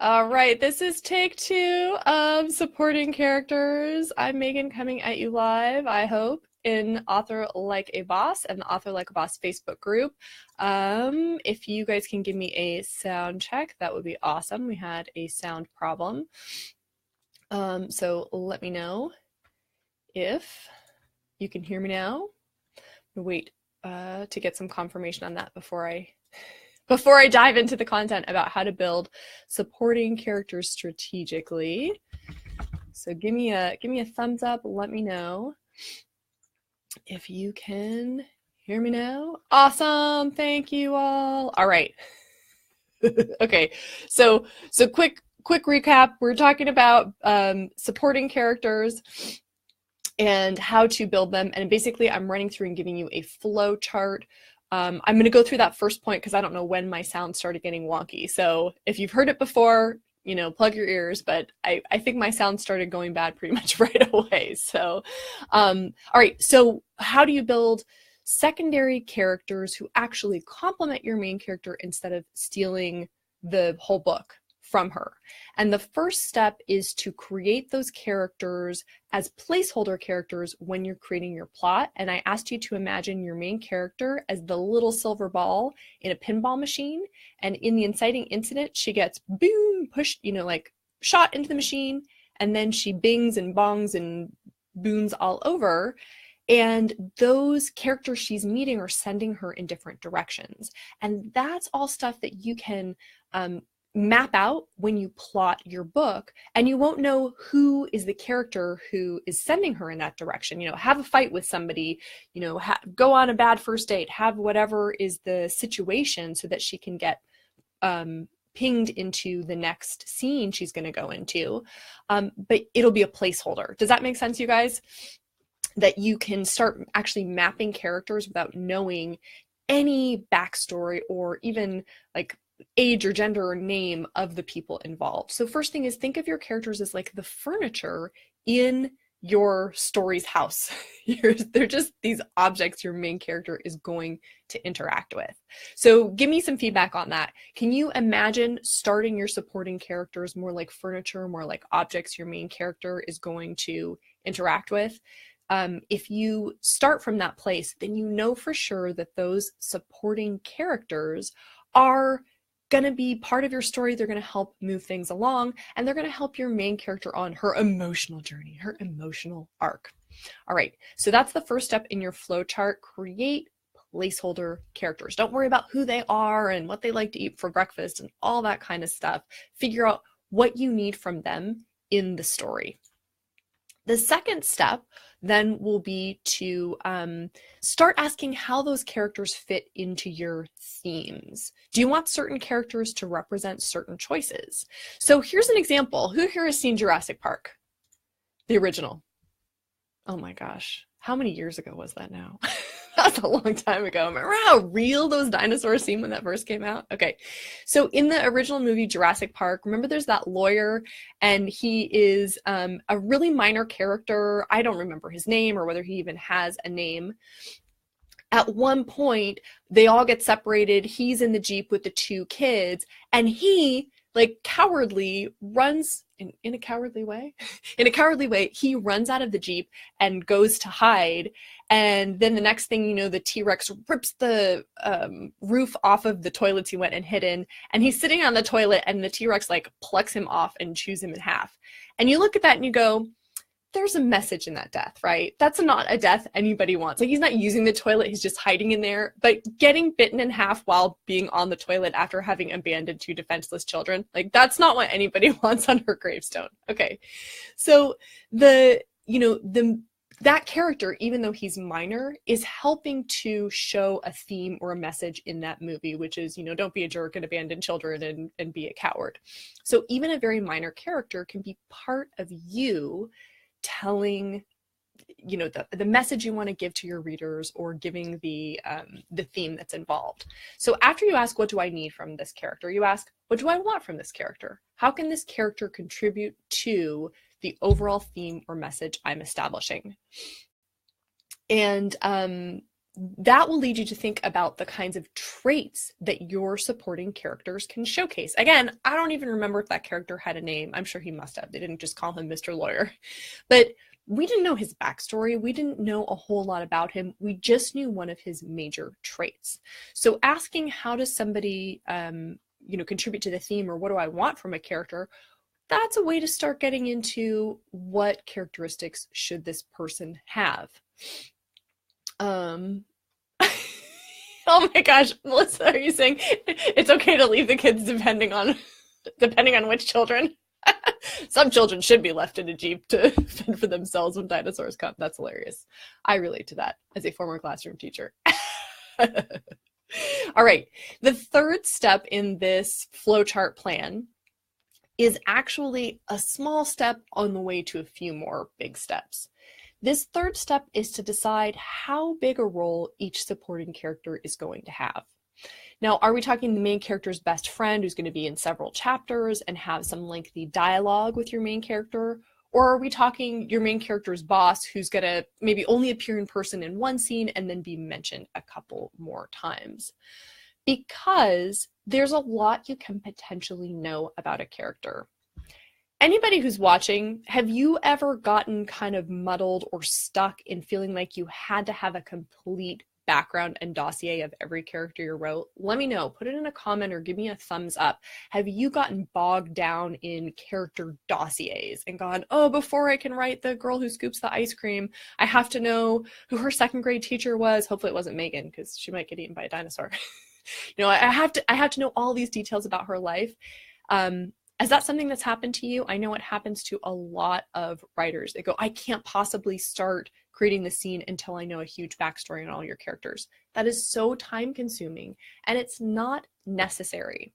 All right, this is take two of supporting characters. I'm Megan coming at you live, I hope, in Author Like a Boss and the Author Like a Boss Facebook group. If you guys can give me a sound check, that would be awesome. We had a sound problem. So let me know if you can hear me now. Wait to get some confirmation on that before I dive into the content about how to build supporting characters strategically. So give me a thumbs up, let me know if you can hear me now. Awesome, thank you all. All right. Okay, so quick recap. We're talking about supporting characters and how to build them. And basically I'm running through and giving you a flow chart. I'm going to go through that first point because I don't know when my sound started getting wonky. So if you've heard it before, plug your ears, but I think my sound started going bad pretty much right away. So, all right. So how do you build secondary characters who actually complement your main character instead of stealing the whole book from her? And the first step is to create those characters as placeholder characters when you're creating your plot. And I asked you to imagine your main character as the little silver ball in a pinball machine. And in the inciting incident, she gets boom, pushed, like shot into the machine. And then she bings and bongs and booms all over. And those characters she's meeting are sending her in different directions. And that's all stuff that you can map out when you plot your book, and you won't know who is the character who is sending her in that direction. Have a fight with somebody, go on a bad first date, have whatever is the situation so that she can get pinged into the next scene she's going to go into. But it'll be a placeholder. Does that make sense, you guys? That you can start actually mapping characters without knowing any backstory or even like age or gender or name of the people involved. So first thing is, think of your characters as like the furniture in your story's house. They're just these objects your main character is going to interact with. So give me some feedback on that. Can you imagine starting your supporting characters more like furniture, more like objects your main character is going to interact with? If you start from that place, then you know for sure that those supporting characters are going to be part of your story. They're going to help move things along, and they're going to help your main character on her emotional journey, her emotional arc. All right, so that's the first step in your flow chart. Create placeholder characters. Don't worry about who they are and what they like to eat for breakfast and all that kind of stuff. Figure out what you need from them in the story. The second step then will be to start asking how those characters fit into your themes. Do you want certain characters to represent certain choices? So here's an example. Who here has seen Jurassic Park? The original. Oh my gosh. How many years ago was that now? That's a long time ago. Remember how real those dinosaurs seemed when that first came out? Okay. So in the original movie Jurassic Park, remember there's that lawyer, and he is a really minor character. I don't remember his name or whether he even has a name. At one point, they all get separated. He's in the Jeep with the two kids, and he, like, cowardly runs in a cowardly way. In a cowardly way, he runs out of the Jeep and goes to hide. And then the next thing you know, the T-Rex rips the roof off of the toilets he went and hid in. And he's sitting on the toilet, and the T-Rex like plucks him off and chews him in half. And you look at that and you go, there's a message in that death, right? That's not a death anybody wants. Like, he's not using the toilet, he's just hiding in there. But getting bitten in half while being on the toilet after having abandoned two defenseless children, like, that's not what anybody wants on her gravestone. Okay. So that character, even though he's minor, is helping to show a theme or a message in that movie, which is, don't be a jerk and abandon children and be a coward. So even a very minor character can be part of you telling the message you want to give to your readers, or giving the theme that's involved. So after you ask, what do I need from this character, you ask, what do I want from this character? How can this character contribute to the overall theme or message I'm establishing? And that will lead you to think about the kinds of traits that your supporting characters can showcase. Again, I don't even remember if that character had a name. I'm sure he must have. They didn't just call him Mr. Lawyer. But we didn't know his backstory. We didn't know a whole lot about him. We just knew one of his major traits. So asking how does somebody contribute to the theme, or what do I want from a character, that's a way to start getting into what characteristics should this person have. Oh my gosh, Melissa, are you saying it's okay to leave the kids depending on which children? Some children should be left in a Jeep to fend for themselves when dinosaurs come. That's hilarious. I relate to that as a former classroom teacher. All right, the third step in this flowchart plan is actually a small step on the way to a few more big steps. This third step is to decide how big a role each supporting character is going to have. Now, are we talking the main character's best friend who's going to be in several chapters and have some lengthy dialogue with your main character? Or are we talking your main character's boss who's going to maybe only appear in person in one scene and then be mentioned a couple more times? Because there's a lot you can potentially know about a character. Anybody who's watching, have you ever gotten kind of muddled or stuck in feeling like you had to have a complete background and dossier of every character you wrote? Let me know. Put it in a comment or give me a thumbs up. Have you gotten bogged down in character dossiers and gone, oh, before I can write the girl who scoops the ice cream, I have to know who her second grade teacher was. Hopefully it wasn't Megan, because she might get eaten by a dinosaur. I have to know all these details about her life. Is that something that's happened to you? I know it happens to a lot of writers. They go, I can't possibly start creating the scene until I know a huge backstory on all your characters. That is so time consuming, and it's not necessary.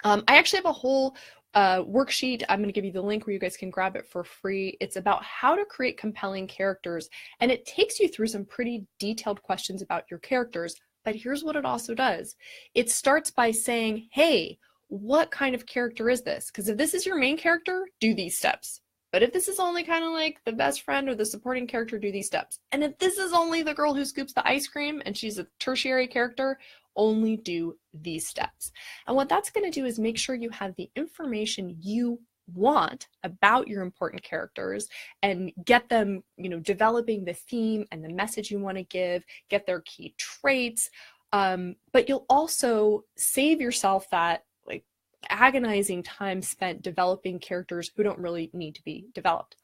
I actually have a whole worksheet. I'm going to give you the link where you guys can grab it for free. It's about how to create compelling characters, and it takes you through some pretty detailed questions about your characters. But here's what it also does. It starts by saying, hey, what kind of character is this? Because if this is your main character, do these steps. But if this is only kind of like the best friend or the supporting character, do these steps. And if this is only the girl who scoops the ice cream and she's a tertiary character, only do these steps. And what that's going to do is make sure you have the information you want about your important characters and get them, developing the theme and the message you want to give, get their key traits. But you'll also save yourself that agonizing time spent developing characters who don't really need to be developed.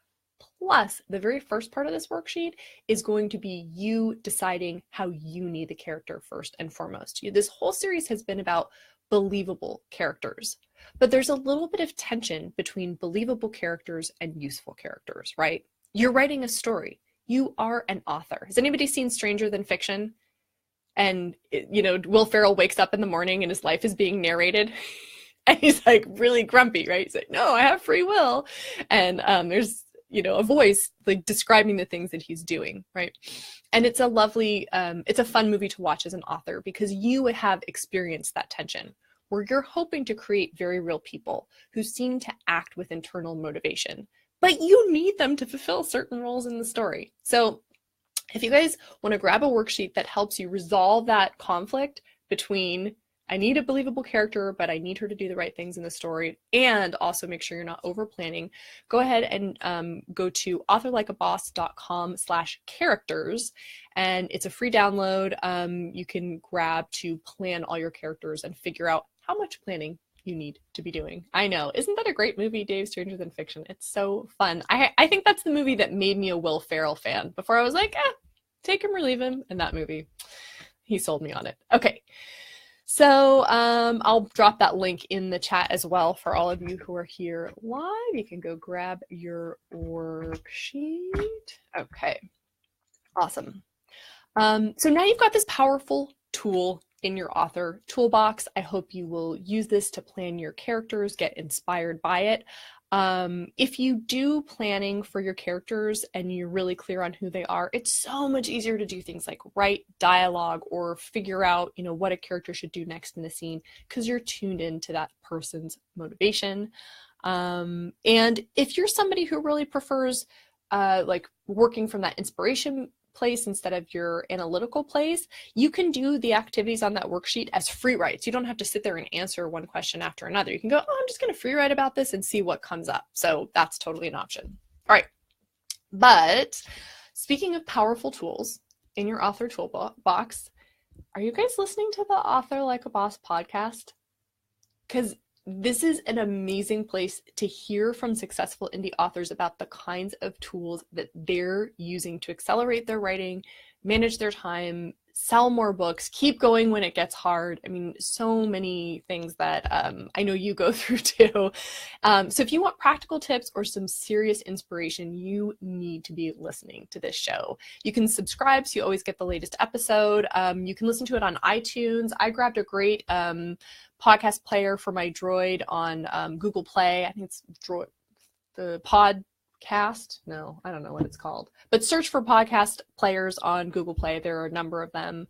Plus, the very first part of this worksheet is going to be you deciding how you need the character first and foremost. This whole series has been about believable characters, but there's a little bit of tension between believable characters and useful characters, right? You're writing a story. You are an author. Has anybody seen Stranger Than Fiction? And, Will Ferrell wakes up in the morning and his life is being narrated. And he's like really grumpy, right? He's like, no, I have free will. And there's, a voice like describing the things that he's doing, right? And it's a lovely, it's a fun movie to watch as an author because you have experienced that tension where you're hoping to create very real people who seem to act with internal motivation, but you need them to fulfill certain roles in the story. So if you guys want to grab a worksheet that helps you resolve that conflict between I need a believable character, but I need her to do the right things in the story, and also make sure you're not over planning, go ahead and go to authorlikeaboss.com/characters, and it's a free download you can grab to plan all your characters and figure out how much planning you need to be doing. I know, isn't that a great movie, Dave? Stranger Than Fiction. It's so fun. I think that's the movie that made me a Will Ferrell fan. Before I was like, take him or leave him, and that movie, he sold me on it. Okay. So I'll drop that link in the chat as well for all of you who are here live. You can go grab your worksheet. Okay, awesome. So now you've got this powerful tool in your author toolbox. I hope you will use this to plan your characters, get inspired by it. If you do planning for your characters and you're really clear on who they are, it's so much easier to do things like write dialogue or figure out, what a character should do next in the scene because you're tuned into that person's motivation. And if you're somebody who really prefers like working from that inspiration place instead of your analytical place, you can do the activities on that worksheet as free writes. You don't have to sit there and answer one question after another. You can go, oh, I'm just going to free write about this and see what comes up. So that's totally an option. All right. But speaking of powerful tools in your author toolbox, are you guys listening to the Author Like a Boss podcast? Because this is an amazing place to hear from successful indie authors about the kinds of tools that they're using to accelerate their writing, manage their time, sell more books, keep going when it gets hard. I mean, so many things that I know you go through too. So if you want practical tips or some serious inspiration, you need to be listening to this show. You can subscribe so you always get the latest episode. You can listen to it on iTunes. I grabbed a great podcast player for my Droid on Google Play. I think it's Droid, the Podcast. No, I don't know what it's called. But search for podcast players on Google Play. There are a number of them.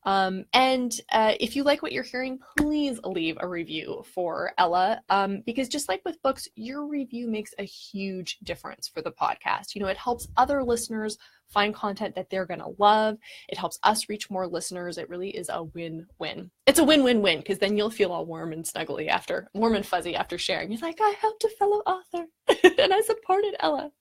And if you like what you're hearing, please leave a review for Ella, because just like with books, your review makes a huge difference for the podcast. You know, it helps other listeners find content that they're going to love. It helps us reach more listeners. It really is a win-win. It's a win-win-win, because then you'll feel all warm and fuzzy after sharing. You're like, I helped a fellow author and I supported Ella.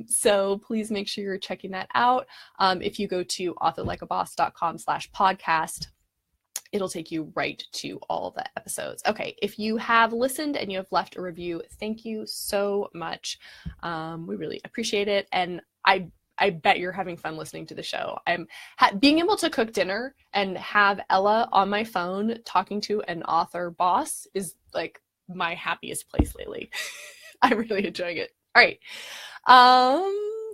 So please make sure you're checking that out. If you go to authorlikeaboss.com/podcast, it'll take you right to all the episodes. Okay, if you have listened and you have left a review, thank you so much. We really appreciate it. And I bet you're having fun listening to the show. Being able to cook dinner and have Ella on my phone talking to an author boss is like my happiest place lately. I'm really enjoying it. All right.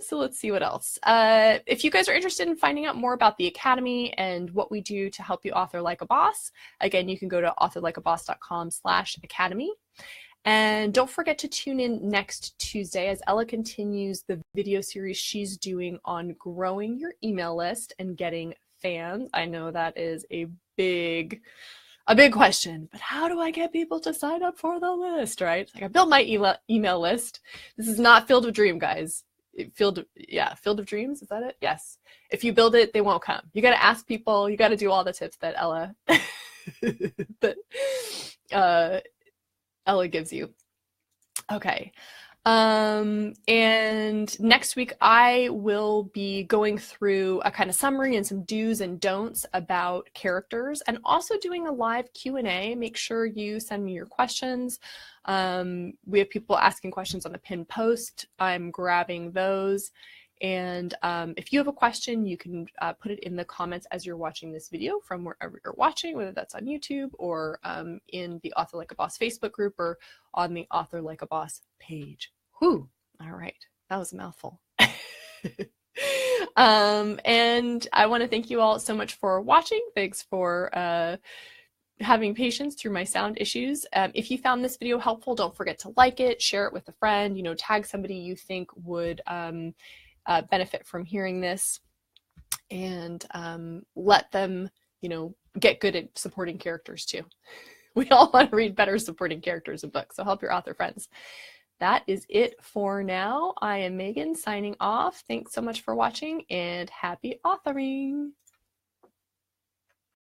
So let's see what else. If you guys are interested in finding out more about the Academy and what we do to help you author like a boss, again, you can go to authorlikeaboss.com/academy. And don't forget to tune in next Tuesday as Ella continues the video series she's doing on growing your email list and getting fans. I know that is a big question, but how do I get people to sign up for the list, right? It's like, I built my email list. This is not Field of Dream, guys. Field of Dreams, is that it? Yes. If you build it, they won't come. You got to ask people. You got to do all the tips that Ella gives you. Okay. And next week I will be going through a kind of summary and some do's and don'ts about characters, and also doing a live Q&A. Make sure you send me your questions. We have people asking questions on the pinned post. I'm grabbing those. And if you have a question, you can put it in the comments as you're watching this video from wherever you're watching, whether that's on YouTube or in the Author Like a Boss Facebook group or on the Author Like a Boss page. Whew. All right. That was a mouthful. And I want to thank you all so much for watching. Thanks for having patience through my sound issues. If you found this video helpful, don't forget to like it, share it with a friend, tag somebody you think would benefit from hearing this, and let them, get good at supporting characters too. We all want to read better supporting characters in books, so help your author friends. That is it for now. I am Megan signing off. Thanks so much for watching, and happy authoring.